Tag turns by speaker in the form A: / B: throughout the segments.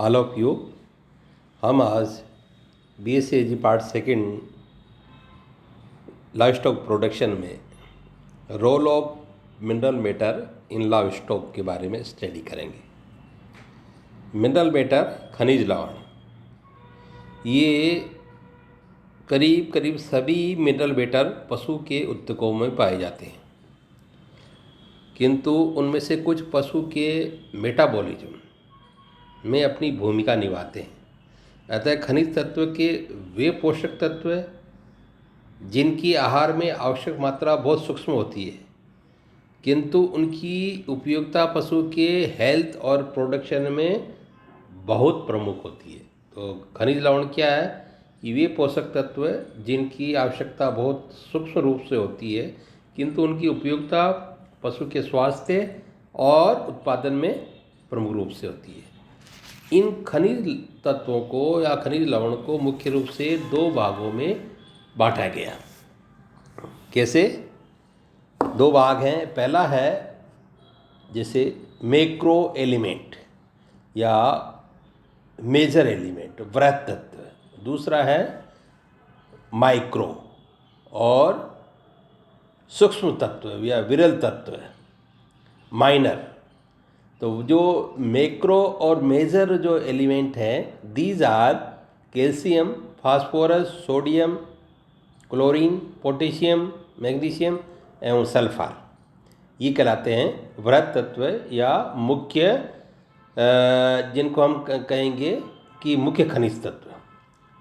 A: All of you. हम आज BSc part second livestock production में role of mineral matter in livestock के बारे में स्टडी करेंगे। मिनरल मैटर खनिज लवण, ये करीब करीब सभी मिनरल मैटर पशु के ऊतकों में पाए जाते हैं, किंतु उनमें से कुछ पशु के मेटाबॉलिज्म में अपनी भूमिका निभाते हैं। अतः खनिज तत्व के वे पोषक तत्व जिनकी आहार में आवश्यक मात्रा बहुत सूक्ष्म होती है, किंतु उनकी उपयोगिता पशु के हेल्थ और प्रोडक्शन में बहुत प्रमुख होती है। तो खनिज लवण क्या है कि वे पोषक तत्व जिनकी आवश्यकता बहुत सूक्ष्म रूप से होती है, किंतु उनकी उपयोगिता पशु के स्वास्थ्य और उत्पादन में प्रमुख रूप से होती है। इन खनिज तत्वों को या खनिज लवण को मुख्य रूप से दो भागों में बांटा गया। कैसे? दो भाग हैं। पहला है जैसे मैक्रो एलिमेंट या मेजर एलिमेंट, वृहत तत्व। दूसरा है माइक्रो और सूक्ष्म तत्व या विरल तत्व, माइनर। तो जो मैक्रो और मेजर जो एलिमेंट हैं, these are calcium, phosphorus, sodium, chlorine, potassium, magnesium एवं सल्फर। ये कहलाते हैं वृहत तत्व या मुख्य, जिनको हम कहेंगे कि मुख्य खनिज तत्व।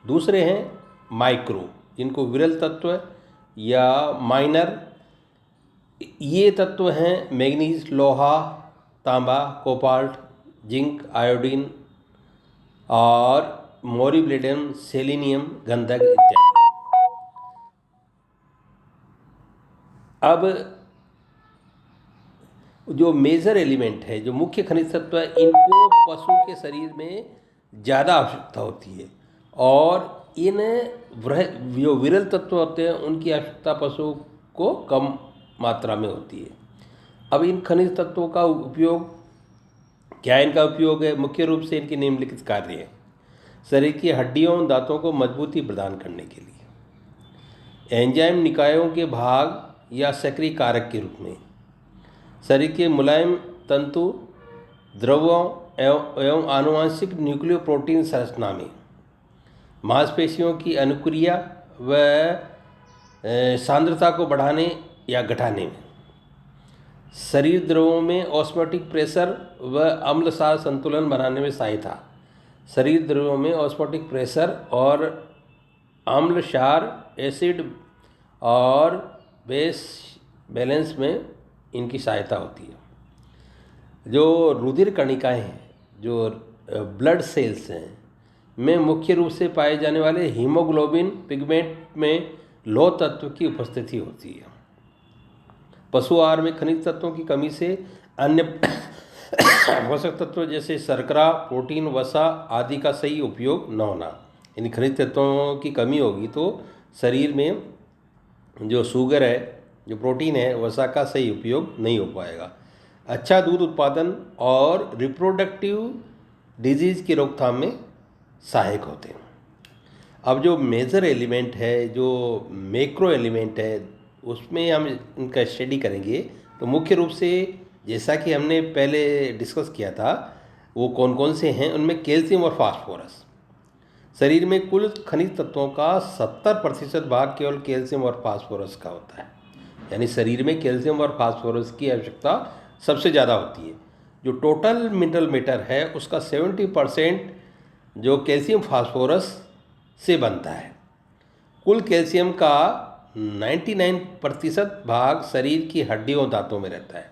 A: दूसरे हैं माइक्रो, जिनको विरल तत्व या माइनर। ये तत्व हैं मैग्नीज, लोहा, तांबा, कोबाल्ट, जिंक, आयोडीन और मोलिब्डेनम, सेलेनियम, गंधक इत्यादि। अब जो मेजर एलिमेंट है, जो मुख्य खनिज तत्व है, इनको पशु के शरीर में ज़्यादा आवश्यकता होती है और इन जो विरल तत्व होते हैं उनकी आवश्यकता पशु को कम मात्रा में होती है। अब इन खनिज तत्वों का उपयोग क्या? इनका उपयोग है मुख्य रूप से इनके निम्नलिखित कार्य हैं। शरीर की हड्डियों, दांतों को मजबूती प्रदान करने के लिए, एंजाइम निकायों के भाग या सक्रिय कारक के रूप में, शरीर के मुलायम तंतु, द्रवों एवं आनुवांशिक न्यूक्लियोप्रोटीन संरचना में, मांसपेशियों की अनुक्रिया व सांद्रता को बढ़ाने या घटाने में, शरीर द्रवों में ऑस्मोटिक प्रेशर व अम्लसार संतुलन बनाने में सहायता। शरीर द्रव्यों में ऑस्मोटिक प्रेशर और अम्ल, क्षार, एसिड और बेस बैलेंस में इनकी सहायता होती है। जो रुधिर कणिकाएँ हैं, जो ब्लड सेल्स हैं, में मुख्य रूप से पाए जाने वाले हीमोग्लोबिन पिगमेंट में लौह तत्व की उपस्थिति होती है। पशु आहार में खनिज तत्वों की कमी से अन्य पोषक तत्व जैसे शर्करा, प्रोटीन, वसा आदि का सही उपयोग न होना। इन खनिज तत्वों की कमी होगी तो शरीर में जो शुगर है, जो प्रोटीन है, वसा का सही उपयोग नहीं हो पाएगा। अच्छा दूध उत्पादन और रिप्रोडक्टिव डिजीज़ की रोकथाम में सहायक होते हैं। अब जो मेजर एलिमेंट है, जो मैक्रो एलिमेंट है, उसमें हम इनका स्टडी करेंगे। तो मुख्य रूप से जैसा कि हमने पहले डिस्कस किया था, वो कौन कौन से हैं, उनमें कैल्शियम और फास्फोरस। शरीर में कुल खनिज तत्वों का 70% भाग केवल कैल्शियम और फास्फोरस का होता है। यानी शरीर में कैल्शियम और फास्फोरस की आवश्यकता सबसे ज़्यादा होती है। जो टोटल मिनरल मैटर है उसका 70% जो कैल्शियम फास्फोरस से बनता है। कुल कैल्शियम का 99% भाग शरीर की हड्डियों, दांतों में रहता है।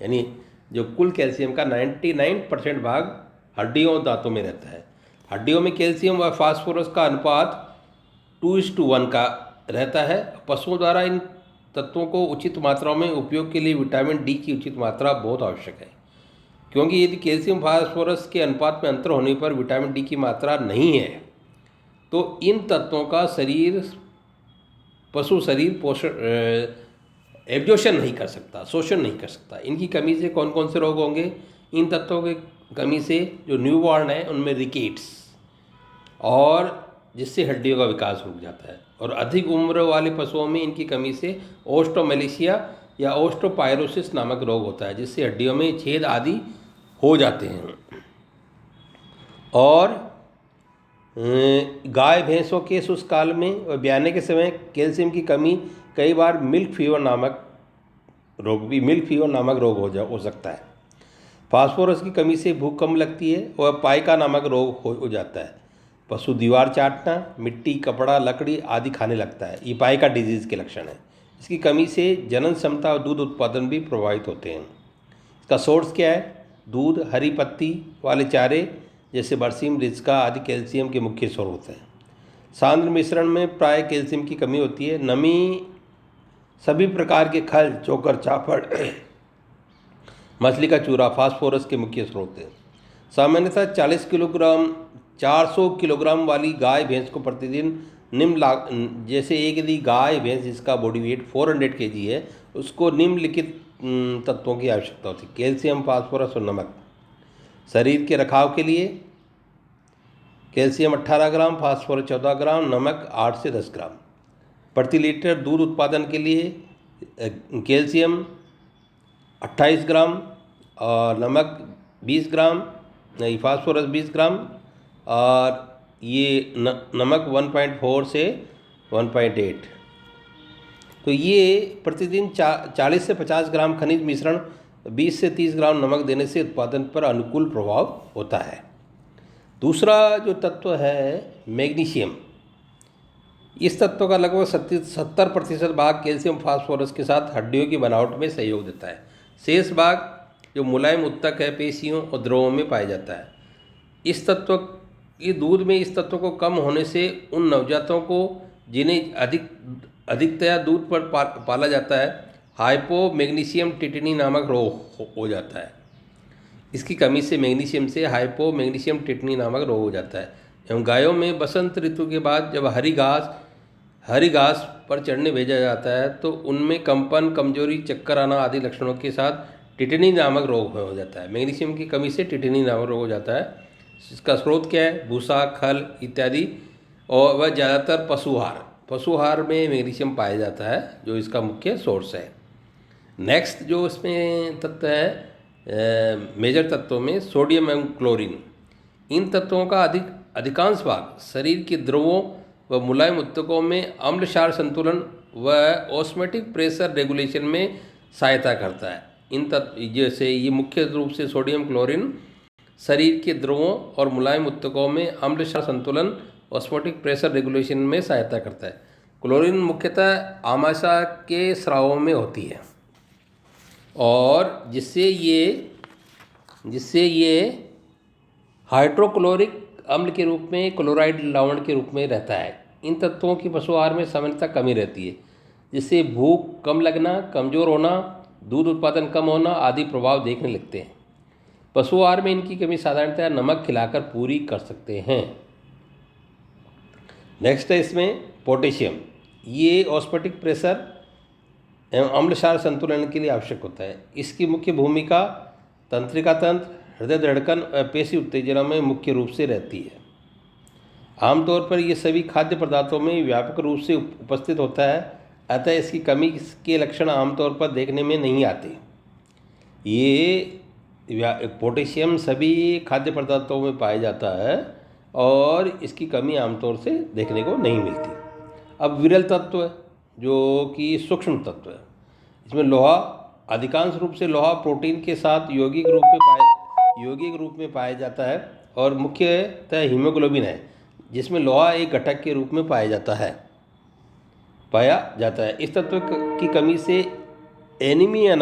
A: यानी जो कुल कैल्शियम का 99% भाग हड्डियों, दांतों में रहता है। हड्डियों में कैल्शियम और फास्फोरस का अनुपात 2:1 का रहता है। पशुओं द्वारा इन तत्वों को उचित मात्रा में उपयोग के लिए विटामिन डी की उचित मात्रा बहुत आवश्यक है, क्योंकि यदि कैल्शियम फास्फोरस के अनुपात में अंतर होने पर विटामिन डी की मात्रा नहीं है तो इन तत्वों का पशु शरीर पोषण एब्जॉर्प्शन नहीं कर सकता, शोषण नहीं कर सकता। इनकी कमी से कौन कौन से रोग होंगे? इन तत्वों के कमी से जो न्यूबॉर्न है उनमें रिकेट्स, और जिससे हड्डियों का विकास रुक जाता है। और अधिक उम्र वाले पशुओं में इनकी कमी से ओस्टोमेलिशिया या ओस्टोपाइरोसिस नामक रोग होता है, जिससे हड्डियों में छेद आदि हो जाते हैं। और गाय भैंसों के शुष्क काल में और ब्याने के समय कैल्शियम की कमी कई बार मिल्क फीवर नामक रोग हो सकता है। फास्फोरस की कमी से भूख कम लगती है और पाइका नामक रोग हो जाता है। पशु दीवार चाटना, मिट्टी, कपड़ा, लकड़ी आदि खाने लगता है। ये पाइका डिजीज़ के लक्षण है। इसकी कमी से जनन क्षमता और दूध उत्पादन भी प्रभावित होते हैं। इसका सोर्स क्या है? दूध, हरी पत्ती वाले चारे जैसे बरसीम, रिचका आदि कैल्शियम के मुख्य स्रोत हैं। सांद्र मिश्रण में प्राय कैल्शियम की कमी होती है। नमी सभी प्रकार के खल, चोकर, चापड़, मछली का चूरा फास्फोरस के मुख्य स्रोत है। सामान्यतः 400 किलोग्राम वाली गाय भैंस को प्रतिदिन जैसे एक यदि गाय भैंस जिसका बॉडी वेट 400 kg है, उसको निम्नलिखित तत्वों की आवश्यकता होती है: कैल्शियम, फास्फोरस और नमक। शरीर के रखाव के लिए कैल्शियम 18 ग्राम, फास्फोरस 14 ग्राम, नमक 8 से 10 ग्राम। प्रति लीटर दूध उत्पादन के लिए कैल्शियम 28 ग्राम और नमक 20 ग्राम, फास्फोरस 20 ग्राम, और ये नमक 1.4 से 1.8। तो ये प्रतिदिन 40 से 50 ग्राम खनिज मिश्रण 20 से 30 ग्राम नमक देने से उत्पादन पर अनुकूल प्रभाव होता है। दूसरा जो तत्व है मैग्नीशियम, इस तत्व का लगभग 70% भाग कैल्शियम फास्फोरस के साथ हड्डियों की बनावट में सहयोग देता है। शेष भाग जो मुलायम उत्तक है, पेशियों और द्रवों में पाया जाता है। दूध में इस तत्व को कम होने से उन नवजातों को जिन्हें अधिकतया दूध पर पाला जाता है, हाइपोमैग्नीशियम टिटेनी नामक रोग हो जाता है। इसकी कमी से मैग्नीशियम से हाइपोमैग्नीशियम टिटेनी नामक रोग हो जाता है। एवं गायों में बसंत ऋतु के बाद जब हरी घास पर चढ़ने भेजा जाता है तो उनमें कंपन, कमजोरी, चक्कर आना आदि लक्षणों के साथ टिटेनी नामक रोग हो जाता है। मैग्नीशियम की कमी से टिटेनी नामक रोग हो जाता है। इसका स्रोत क्या है? भूसा, खल इत्यादि, और वह ज़्यादातर पशुहार में मैग्नीशियम पाया जाता है, जो इसका मुख्य सोर्स है। नेक्स्ट जो इसमें तत्व है मेजर तत्वों में सोडियम एवं क्लोरीन। इन तत्वों का अधिकांश भाग शरीर के द्रवों व मुलायम उत्तकों में अम्ल क्षार संतुलन व ऑस्मोटिक प्रेशर रेगुलेशन में सहायता करता है। इन तत्व जैसे ये मुख्य रूप से सोडियम, क्लोरीन शरीर के द्रवों और मुलायम उत्तकों में अम्ल क्षार संतुलन, ऑस्मोटिक प्रेशर रेगुलेशन में सहायता करता है। क्लोरीन मुख्यतः आमाशय के स्रावों में होती है और जिससे ये हाइड्रोक्लोरिक अम्ल के रूप में, क्लोराइड लवण के रूप में रहता है। इन तत्वों की पशु आहार में सामान्यतः कमी रहती है, जिससे भूख कम लगना, कमज़ोर होना, दूध उत्पादन कम होना आदि प्रभाव देखने लगते हैं। पशु आहार में इनकी कमी साधारणतः नमक खिलाकर पूरी कर सकते हैं। नेक्स्ट है इसमें पोटेशियम। ये ऑस्मोटिक प्रेशर एवं अम्ल क्षार संतुलन के लिए आवश्यक होता है। इसकी मुख्य भूमिका तंत्रिका तंत्र, हृदय धड़कन और पेशी उत्तेजना में मुख्य रूप से रहती है। आमतौर पर ये सभी खाद्य पदार्थों में व्यापक रूप से उपस्थित होता है, अतः इसकी कमी के लक्षण आमतौर पर देखने में नहीं आते। ये पोटेशियम सभी खाद्य पदार्थों में पाया जाता है और इसकी कमी आमतौर से देखने को नहीं मिलती। अब विरल तत्व जो कि सूक्ष्म तत्व है, इसमें लोहा, अधिकांश रूप से लोहा प्रोटीन के साथ यौगिक रूप में पाया जाता है और मुख्यतः हीमोग्लोबिन है, जिसमें लोहा एक घटक के रूप में पाया जाता है। इस तत्व की कमी से एनीमिया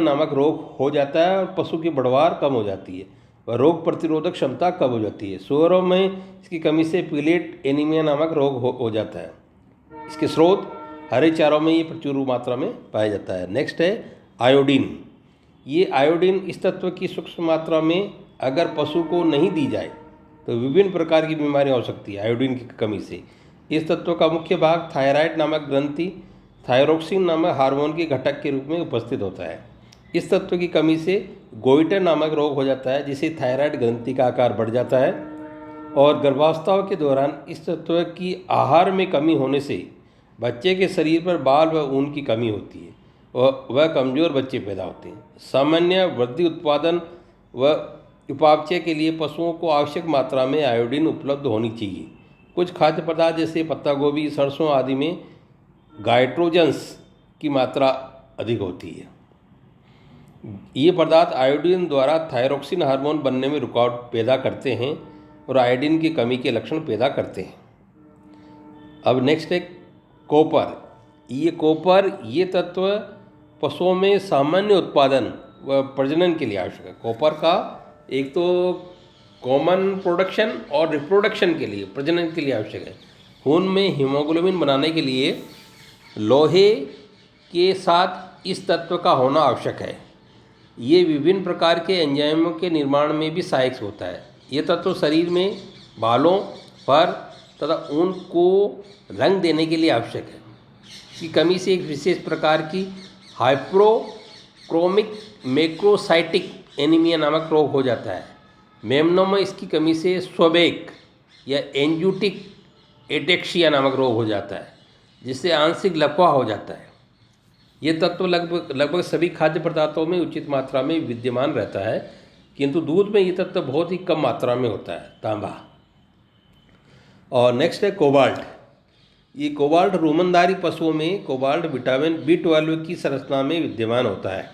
A: नामक रोग हो जाता है और पशु की बढ़वार कम हो जाती है और रोग प्रतिरोधक क्षमता कम हो जाती है। सुअरों में इसकी कमी से पीलेट एनीमिया नामक रोग हो जाता है। इसके स्रोत हरे चारों में ये प्रचुर मात्रा में पाया जाता है। नेक्स्ट है आयोडीन। ये आयोडीन इस तत्व की सूक्ष्म मात्रा में अगर पशु को नहीं दी जाए तो विभिन्न प्रकार की बीमारियां हो सकती है आयोडीन की कमी से। इस तत्व का मुख्य भाग थायराइड नामक ग्रंथि, थायरोक्सिन नामक हार्मोन के घटक के रूप में उपस्थित होता है। इस तत्व की कमी से गोइटर नामक रोग हो जाता है, जिससे थायराइड ग्रंथि का आकार बढ़ जाता है। और गर्भावस्था के दौरान इस तत्व की आहार में कमी होने से बच्चे के शरीर पर बाल व ऊन की कमी होती है और वह कमज़ोर बच्चे पैदा होते हैं। सामान्य वृद्धि उत्पादन व उपापचय के लिए पशुओं को आवश्यक मात्रा में आयोडीन उपलब्ध होनी चाहिए। कुछ खाद्य पदार्थ जैसे पत्ता गोभी, सरसों आदि में गाइट्रोजन्स की मात्रा अधिक होती है। ये पदार्थ आयोडीन द्वारा थायरोक्सिन हार्मोन बनने में रुकावट पैदा करते हैं और आयोडीन की कमी के लक्षण पैदा करते हैं। अब नेक्स्ट है कॉपर। ये तत्व पशुओं में सामान्य उत्पादन व प्रजनन के लिए आवश्यक है। कॉपर का एक तो कॉमन प्रोडक्शन और रिप्रोडक्शन के लिए, प्रजनन के लिए आवश्यक है। खून में हीमोग्लोबिन बनाने के लिए लोहे के साथ इस तत्व का होना आवश्यक है। ये विभिन्न प्रकार के एंजाइमों के निर्माण में भी सहायक होता है। ये तत्व शरीर में बालों, फर तथा ऊन को रंग देने के लिए आवश्यक है। इसकी कमी से एक विशेष प्रकार की हाइपोक्रोमिक मैक्रोसाइटिक एनीमिया नामक रोग हो जाता है। मेमनों में इसकी कमी से स्वबेक या एंजुटिक एटेक्सिया नामक रोग हो जाता है, जिससे आंशिक लकवा हो जाता है। ये तत्व लगभग सभी खाद्य पदार्थों में उचित मात्रा में विद्यमान रहता है, किंतु दूध में ये तत्व बहुत ही कम मात्रा में होता है, तांबा। और नेक्स्ट है कोबाल्ट। ये कोबाल्ट रोमनदारी पशुओं में कोबाल्ट विटामिन B12 की संरचना में विद्यमान होता है।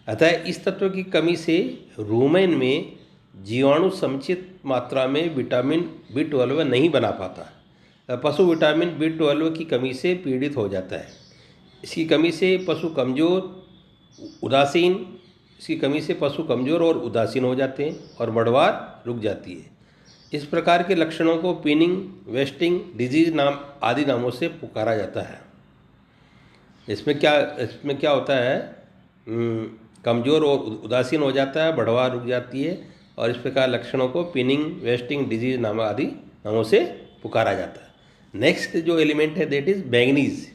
A: अतः इस तत्व की कमी से रूमेन में जीवाणु समुचित मात्रा में विटामिन B12 नहीं बना पाता। पशु विटामिन B12 की कमी से पीड़ित हो जाता है। इसकी कमी से पशु कमज़ोर और उदासीन हो जाते हैं और बढ़वार रुक जाती है। इस प्रकार के लक्षणों को पिनिंग, वेस्टिंग डिजीज आदि नामों से पुकारा जाता है। इसमें क्या होता है, कमज़ोर और उदासीन हो जाता है, बढ़वार रुक जाती है, और इस प्रकार लक्षणों को पिनिंग, वेस्टिंग डिजीज आदि नामों से पुकारा जाता है। नेक्स्ट जो एलिमेंट है दैट इज़ मैंगनीज।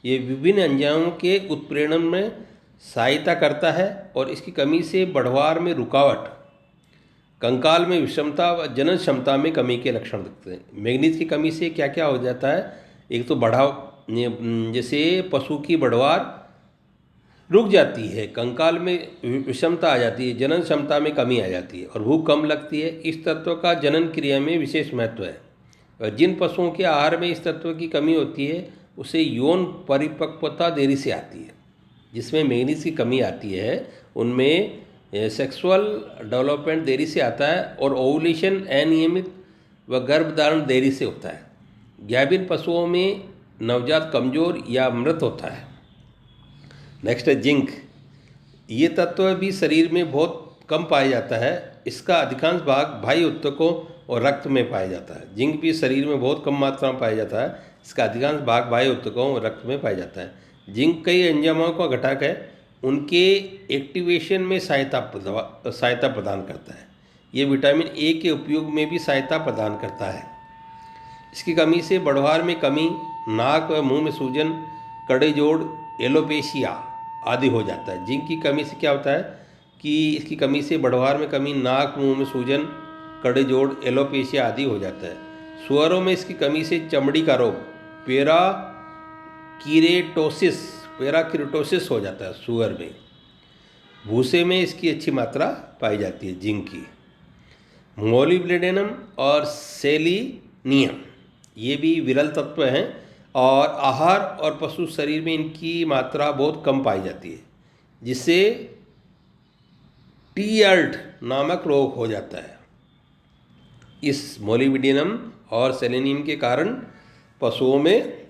A: ये विभिन्न एंजाइमों के उत्प्रेरण में सहायता करता है और इसकी कमी से बढ़वार में रुकावट, कंकाल में विषमता व जनन क्षमता में कमी के लक्षण दिखते हैं। मैंगनीज की कमी से क्या क्या हो जाता है, एक तो जैसे पशु की बढ़वार रुक जाती है, कंकाल में विषमता आ जाती है, जनन क्षमता में कमी आ जाती है और भूख कम लगती है। इस तत्व का जनन क्रिया में विशेष महत्व है। और जिन पशुओं के आहार में इस तत्व की कमी होती है उसे यौन परिपक्वता देरी से आती है। जिसमें मैंगनीज की कमी आती है उनमें सेक्सुअल डेवलपमेंट देरी से आता है और ओवुलेशन अनियमित व गर्भधारण देरी से होता है। गाभिन पशुओं में नवजात कमज़ोर या मृत होता है। नेक्स्ट है जिंक। ये तत्व भी शरीर में बहुत कम पाया जाता है। इसका अधिकांश भाग बाह्य ऊतकों और रक्त में पाया जाता है। जिंक भी शरीर में बहुत कम मात्रा में पाया जाता है। इसका अधिकांश भाग बाह्य ऊतकों और रक्त में पाया जाता है। जिंक कई एंजाइमों का घटक है, उनके एक्टिवेशन में सहायता प्रदान करता है। ये विटामिन ए के उपयोग में भी सहायता प्रदान करता है। इसकी कमी से बढ़वार में कमी, नाक व मुंह में सूजन, कड़े जोड़, एलोपेशिया आदि हो जाता है। जिंक की कमी से क्या होता है कि इसकी कमी से बढ़वार में कमी, नाक मुंह में सूजन, कड़े जोड़, एलोपेशिया आदि हो जाता है। सुअरों में इसकी कमी से चमड़ी का रोग, पेराकिरेटोसिस हो जाता है सुअर में। भूसे में इसकी अच्छी मात्रा पाई जाती है जिंक की। मोलिब्डेनम और सेलिनियम ये भी विरल तत्व हैं और आहार और पशु शरीर में इनकी मात्रा बहुत कम पाई जाती है, जिससे टीअल्ट नामक रोग हो जाता है। इस मोलिब्डेनम और सेलेनियम के कारण पशुओं में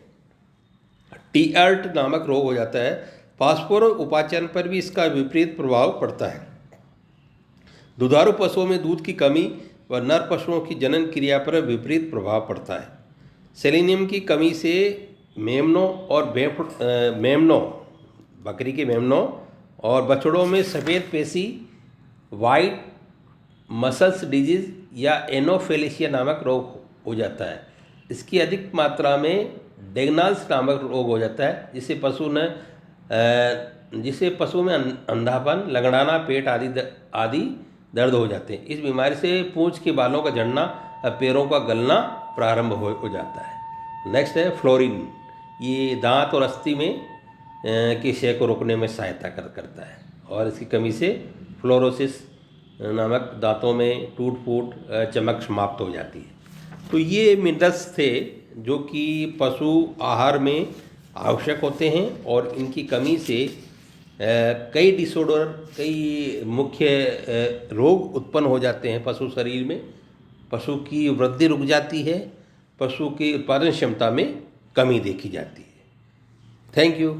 A: टीअल्ट नामक रोग हो जाता है। फास्फोरस उपाचन पर भी इसका विपरीत प्रभाव पड़ता है। दुधारू पशुओं में दूध की कमी व नर पशुओं की जनन क्रिया पर विपरीत प्रभाव पड़ता है। सेलेनियम की कमी से बकरी के मेमनों और बछड़ों में सफ़ेद पेशी, वाइट मसल्स डिजीज या एनोफेलिशिया नामक रोग हो जाता है। इसकी अधिक मात्रा में डेगनाल्स नामक रोग हो जाता है, जिससे पशु न जिससे पशु में अंधापन, लंगड़ाना, पेट आदि दर्द हो जाते हैं। इस बीमारी से पूंछ के बालों का झड़ना, पैरों का गलना प्रारंभ हो जाता है। नेक्स्ट है फ्लोरिन। ये दांत और अस्थि में की क्षय को रोकने में सहायता करता है, और इसकी कमी से फ्लोरोसिस नामक दांतों में टूट फूट, चमक समाप्त हो जाती है। तो ये मिनरल्स थे जो कि पशु आहार में आवश्यक होते हैं, और इनकी कमी से कई डिसऑर्डर, कई मुख्य रोग उत्पन्न हो जाते हैं पशु शरीर में। पशु की वृद्धि रुक जाती है, पशु की उत्पादन क्षमता में कमी देखी जाती है। Thank you.